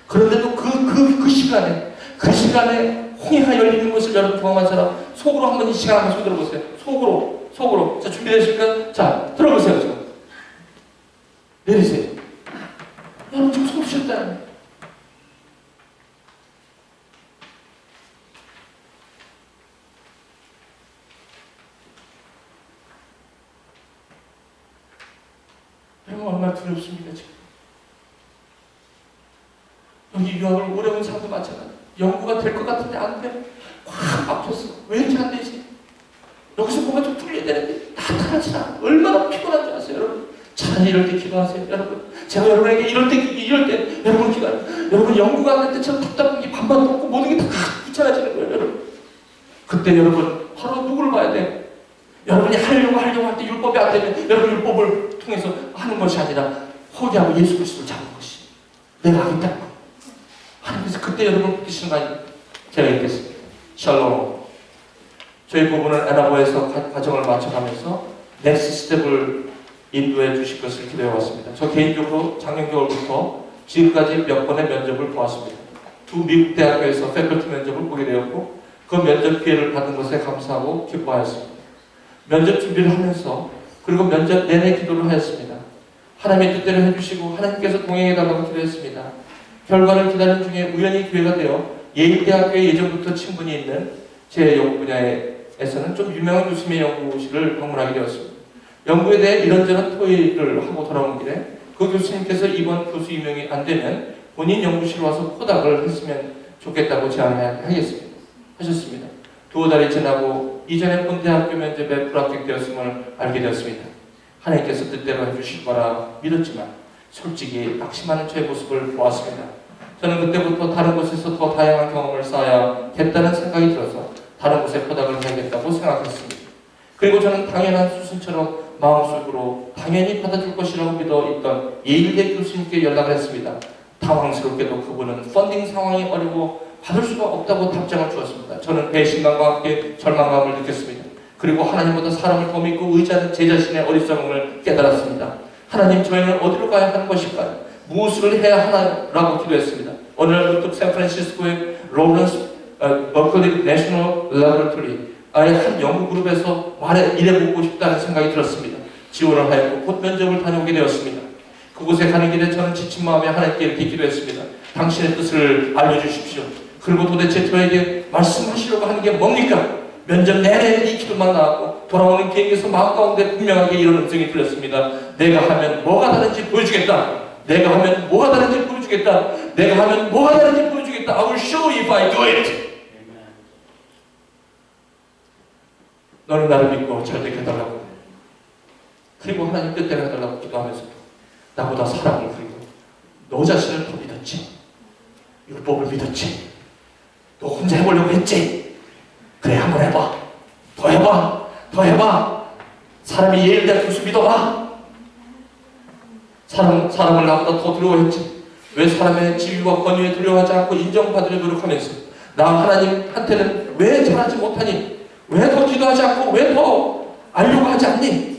A: 그런데도 그 시간에 홍해가 열리는 것을 여러분 경험한 사람 속으로 한번 이 시간 한번 손 들어보세요. 속으로. 자, 준비되십니까? 자, 들어보세요. 지금. 내리세요. 여러분 지금 손 드셨다. 여러분 얼마나 두렵습니까 지금. 여기 유학을 오래 온 사람도 마찬가지. 연구가 될 것 같은데 안 돼. 확 막혔어. 왜 이렇게 안 되지? 여기서 뭔가 좀 뚫려야 되는데 나타나지 않아. 얼마나 피곤한지 아세요 여러분? 차라리 이럴 때 기도하세요 여러분. 제가 여러분에게 이럴 때 여러분 기도하세요. 여러분 연구가 안 될 때처럼 답답한 게 반반 없고 모든 게 다 귀찮아지는 거예요 여러분. 그때 여러분 바로 누구를 봐야 돼? 여러분이 하려고 할 때 율법이 안 되면 여러분 율법을 통해서 하는 것이 아니라 포기하고 예수 그리스도를 잡는 것이 내가 하겠다는 거. 하나님께서 그때 여러분 붙이시는 거 아니에요? 제가 읽겠습니다. 샬롬. 저희 부부는 애나보에서 과정을 마쳐가면서 넥스트 스텝을 인도해 주실 것을 기대해 왔습니다. 저 개인적으로 작년 겨울부터 지금까지 몇 번의 면접을 보았습니다. 두 미국 대학교에서 패컬티 면접을 보게 되었고 그 면접 기회를 받은 것에 감사하고 기뻐하였습니다. 면접 준비를 하면서 그리고 면접 내내 기도를 하였습니다. 하나님의 뜻대로 해주시고 하나님께서 동행해달라고 기도했습니다. 결과를 기다리는 중에 우연히 기회가 되어 예일대학교에 예전부터 친분이 있는 제 연구 분야에서는 좀 유명한 교수님의 연구실을 방문하게 되었습니다. 연구에 대해 이런저런 토의를 하고 돌아온 길에 그 교수님께서 이번 교수 임명이 안 되면 본인 연구실 와서 포닥을 했으면 좋겠다고 하셨습니다. 두어 달이 지나고 이전에 본 대학교 면접에 불합격되었음을 알게 되었습니다. 하나님께서 뜻대로 해주실 거라 믿었지만 솔직히 낙심하는 저의 모습을 보았습니다. 저는 그때부터 다른 곳에서 더 다양한 경험을 쌓아야겠다는 생각이 들어서 다른 곳에 포닥을 해야겠다고 생각했습니다. 그리고 저는 당연한 수순처럼 마음속으로 당연히 받아줄 것이라고 믿어 있던 예일대 교수님께 연락을 했습니다. 당황스럽게도 그분은 펀딩 상황이 어려워 받을 수가 없다고 답장을 주었습니다. 저는 배신감과 함께 절망감을 느꼈습니다. 그리고 하나님보다 사람을 더 믿고 의지하는 제 자신의 어리석음을 깨달았습니다. 하나님, 저희는 어디로 가야 하는 것일까요? 무엇을 해야 하나라고 기도했습니다. 어느 날 문득 샌프란시스코의 로런스 버클리 내셔널 레버러토리 한 연구 그룹에서 일해보고 싶다는 생각이 들었습니다. 지원을 하였고 곧 면접을 다녀오게 되었습니다. 그곳에 가는 길에 저는 지친 마음에 하나님께 이렇게 기도했습니다. 당신의 뜻을 알려주십시오. 그리고 도대체 저에게 말씀하시려고 하는 게 뭡니까? 면접 내내 이 기도만 나왔고 돌아오는 비행기에서 마음 가운데 분명하게 이런 음성이 들렸습니다. 내가 하면 뭐가 다른지 보여주겠다. 내가 하면 뭐가 다른지 보여주겠다. 내가 하면 뭐가 다른지 보여주겠다. I will show you if I do it. 너는 나를 믿고 절대해달라고. 그리고 하나님 뜻대로 해달라고 기도하면서 나보다 사랑을 그리고 너 자신을 더 믿었지. 율법을 믿었지. 너 혼자 해보려고 했지. 그래, 한번 해봐. 더 해봐. 사람이 예일대학 교수 믿어봐. 사람을 나보다 더 두려워했지. 왜 사람의 지위와 권위에 두려워하지 않고 인정받으려 노력하면서 나 하나님한테는 왜 잘하지 못하니? 왜 더 기도하지 않고 왜 더 알려고 하지 않니?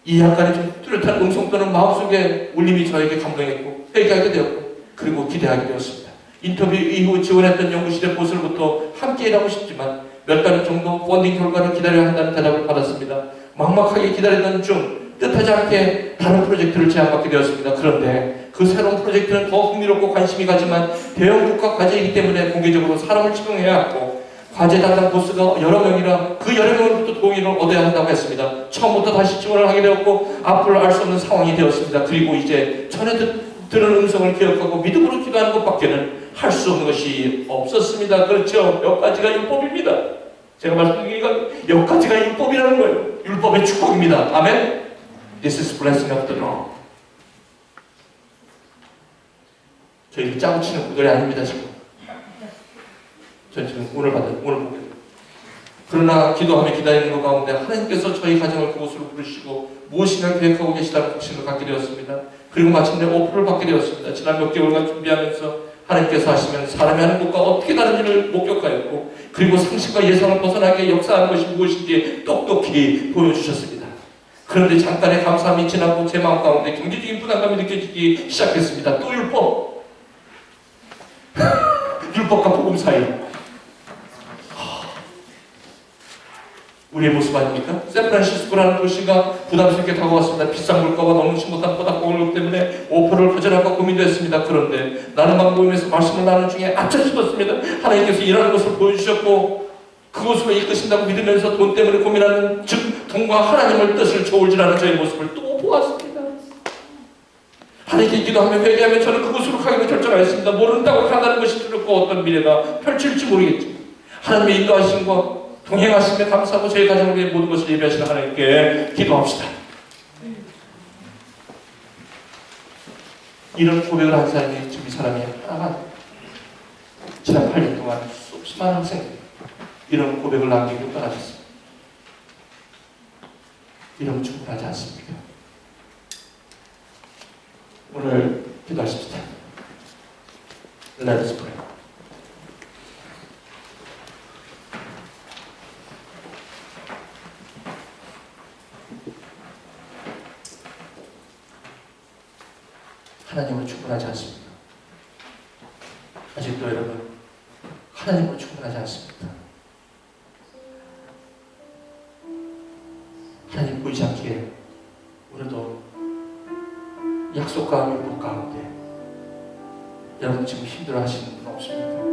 A: 이 약간의 좀 뚜렷한 음성 또는 마음속의 울림이 저에게 감동했고 회개하게 되었고 그리고 기대하게 되었습니다. 인터뷰 이후 지원했던 연구실의 보수로부터 함께 일하고 싶지만 몇 달 정도 펀딩 결과를 기다려야 한다는 대답을 받았습니다. 막막하게 기다리던 중 뜻하지 않게 다른 프로젝트를 제안받게 되었습니다. 그런데 그 새로운 프로젝트는 더 흥미롭고 관심이 가지만 대형 국가 과제이기 때문에 공개적으로 사람을 지명해야 하고 과제 담당 보스가 여러 명이라 그 여러 명으로부터 동의를 얻어야 한다고 했습니다. 처음부터 다시 지원을 하게 되었고 앞을 알 수 없는 상황이 되었습니다. 그리고 이제 전에 들은 음성을 기억하고 믿음으로 기도하는 것밖에는 할 수 없는 것이 없었습니다. 그렇죠? 몇 가지가 율법입니다. 제가 말씀드리니까 몇 가지가 율법이라는 거예요. 율법의 축복입니다. 아멘? This is blessing of the law. 저희 짜고 치는 구절이 아닙니다, 지금. 저 지금 오늘 보게. 그러나 기도하며 기다리는 것 가운데 하나님께서 저희 가정을 그곳으로 부르시고 무엇인가 계획하고 계시다는 확신을 갖게 되었습니다. 그리고 마침내 오프를 받게 되었습니다. 지난 몇 개월간 준비하면서 하나님께서 하시면 사람이 하는 것과 어떻게 다른지를 목격하였고 그리고 상식과 예상을 벗어나게 역사하는 것이 무엇인지 똑똑히 보여주셨습니다. 그런데 잠깐의 감사함이 지나고 제 마음 가운데 경제적인 부담감이 느껴지기 시작했습니다. 또 율법. 율법과 복음 사이. 우리의 모습 아닙니까? 샌프란시스코라는 도시가 부담스럽게 다가왔습니다. 비싼 물가와 너무치 못한 포닥 공급 때문에 오퍼를 거절할까 고민도 했습니다. 그런데 나눔방 모임에서 말씀을 나누는 중에 아차 싶었습니다. 하나님께서 일하는 것을 보여주셨고 그곳으로 이끄신다고 믿으면서 돈 때문에 고민하는 즉 돈과 하나님의 뜻을 저울질하는 저의 모습을 또 보았습니다. 하나님께 기도하며 회개하며 저는 그곳으로 가기로 결정하였습니다. 모른다고 간다는 것이 두렵고 어떤 미래가 펼칠지 모르겠지만 하나님의 인도하심과 동행하시며 감사하고 저희 가정을 위해 모든 것을 예배하시는 하나님께 기도합시다. 이런 고백을 한 사람이 지금 이 사람이 하나가 지난 8년 동안 수없이 많은 학생들이 이런 고백을 남기고 떠나셨습니다. 이러면 충분하지 않습니까? 오늘 기도하십시다. Let us pray. 하나님은 충분하지 않습니다. 아직도 여러분, 하나님은 충분하지 않습니다. 하나님 보이지 않기에 오늘도 약속과 율법 가운데 여러분 지금 힘들어 하시는 분 없습니까?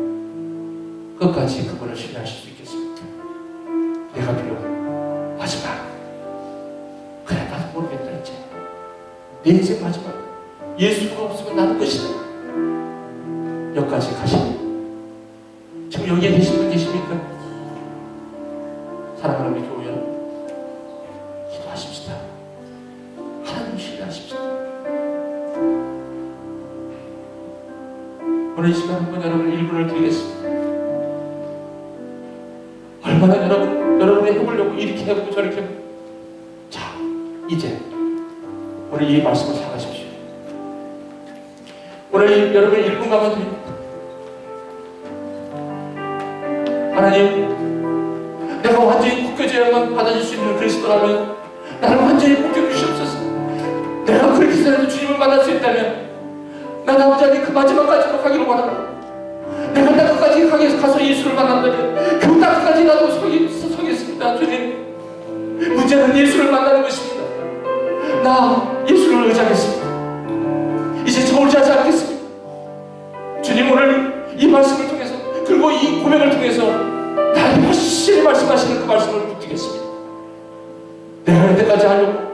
A: 끝까지 그분을 신뢰하실 수 있겠습니까? 내가 필요해. 마지막. 그래, 나도 모르겠다, 이제. 내 인생 마지막. 예수가 없으면 나는 것이다. 여기까지 가시니 지금 여기에 계신 분 계십니까? 사랑하는 우리 교회 여러분, 기도하십시다. 하나님 신뢰하십시다. 오늘 이 시간 한번 여러분 1분을 드리겠습니다. 얼마나 여러분이 해보려고 이렇게 해보고 저렇게 해보고. 자, 이제 오늘 이 말씀을 사가십시오. 오늘 여러분 1분 가면 됩니다. 하나님, 내가 완전히 묶여져야만 받아줄 수 있는 그리스도라면 나를 완전히 묶여주시옵소서. 내가 그렇게 살아도 주님을 만날 수 있다면 나는 아버지 하나님 그 마지막까지로 가기로 원합니다. 내가 땅끝까지 가서 예수를 만난다면 그 땅끝까지 나도 서겠습니다. 주님, 문제는 예수를 만나는 것입니다. 나 예수를 의지하겠습니다. 이제 저울지하지 않겠습니다. 주님, 오늘 이 말씀을 통해서 그리고 이 고백을 통해서 나에게 확실히 말씀하시는 그 말씀을 붙들겠습니다. 내가 이때까지 하려고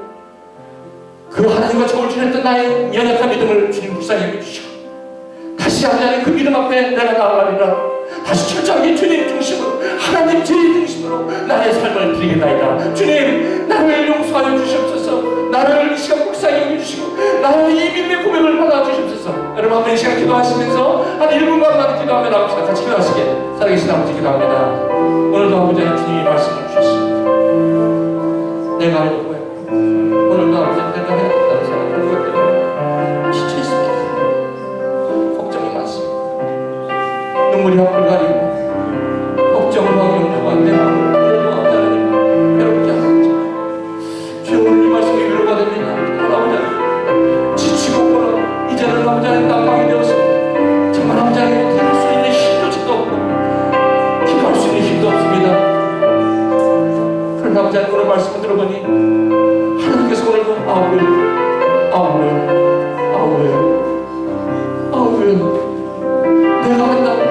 A: 그 하나님과 저울질했던 나의 연약한 믿음을 주님 불쌍히 해주시고 다시 하나님 그 믿음 앞에 내가 나아가리라. 다시 철저하게 주님 중심으로 하나님 제일 중심으로 나의 삶을 드리겠나이다. 주님, 나를 용서하여 주시옵소서. 나를 이 시간 불쌍히 여겨주시고 나의 이 믿음의 고백을 받아주시옵소서. 여러분 한번 이 시간 기도하시면서 한 1분간만 기도하며 나갑시다. 같이 기도하시게. 살아계신 아버지 기도합니다. 오늘도 아버지 주님이 말씀을 주셨습니다. 내가 하려고 해요. 오늘도 아버지 내가 해야겠다는 생각을 하기 때문에 지쳐있습니다. 걱정이 많습니다. 눈물이 앞을 가리고 걱정을 하고 염려가 내 마음을 오늘도 아버지 하나님 괴롭게 하옵소서. 주여, 오늘 이 말씀이 위로가 됩니다. 정말 아버지 하나님 지치고 오거나 이제는 아버지 하나님 난방이 되었습니다. 정말 아버지 하나님 태울 수 있는 힘조차도 없고 기도할 수 있는 힘도 없습니다. 말씀을 들어보니 하나님께서 오늘도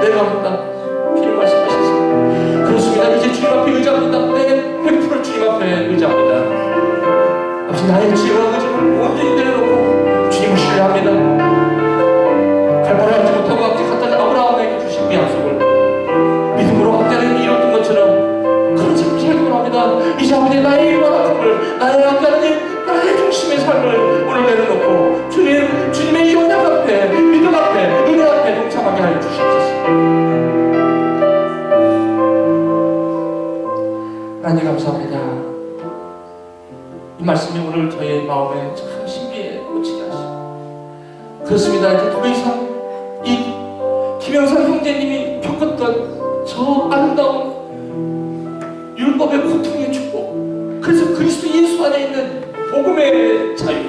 A: 내가 한다 이렇게 말씀하셨습니다. 그렇습니다. 이제 주님 앞에 의지합니다. 내 100% 주님 앞에 의지합니다. 아버지, 나의 지혜와 의지를 온전히 내려놓고 주님을 신뢰합니다. 갈바를 알지 못하고 아버지 갖다 아브라함에게 주신 그 약속을 믿음으로 확대하는 이뤘던 것처럼 그런 삶을 살기 원합니다. 이제 아버지 나의 일만함을 나의 하나님 나의 중심의 삶을 오늘 내려놓고 주님의 이 언약 앞에 믿음 앞에 은혜 앞에 동참하게 하여 주시옵소서. 하나님 감사합니다. 이 말씀이 오늘 저의 마음에 참 신비에 꽂히게 하시고 그렇습니다. 이제 더 이상 이 김영삼 형제님이 겪었던 저 아름다운 율법의 고통의 축복, 그래서 그리스도 예수 안에 있는 복음의 자유,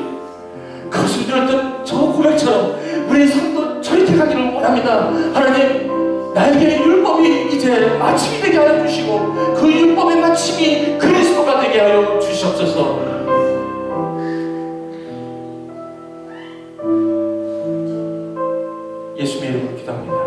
A: 그것을 들었던 저 고백처럼 우리의 삶도 저릿해가기를 원합니다. 하나님, 나에게 율법이 이제 마침이 되게 하여 주시고 그 율법의 마침이 그리스도가 되게 하여 주시옵소서. 예수님의 이름으로 기도합니다.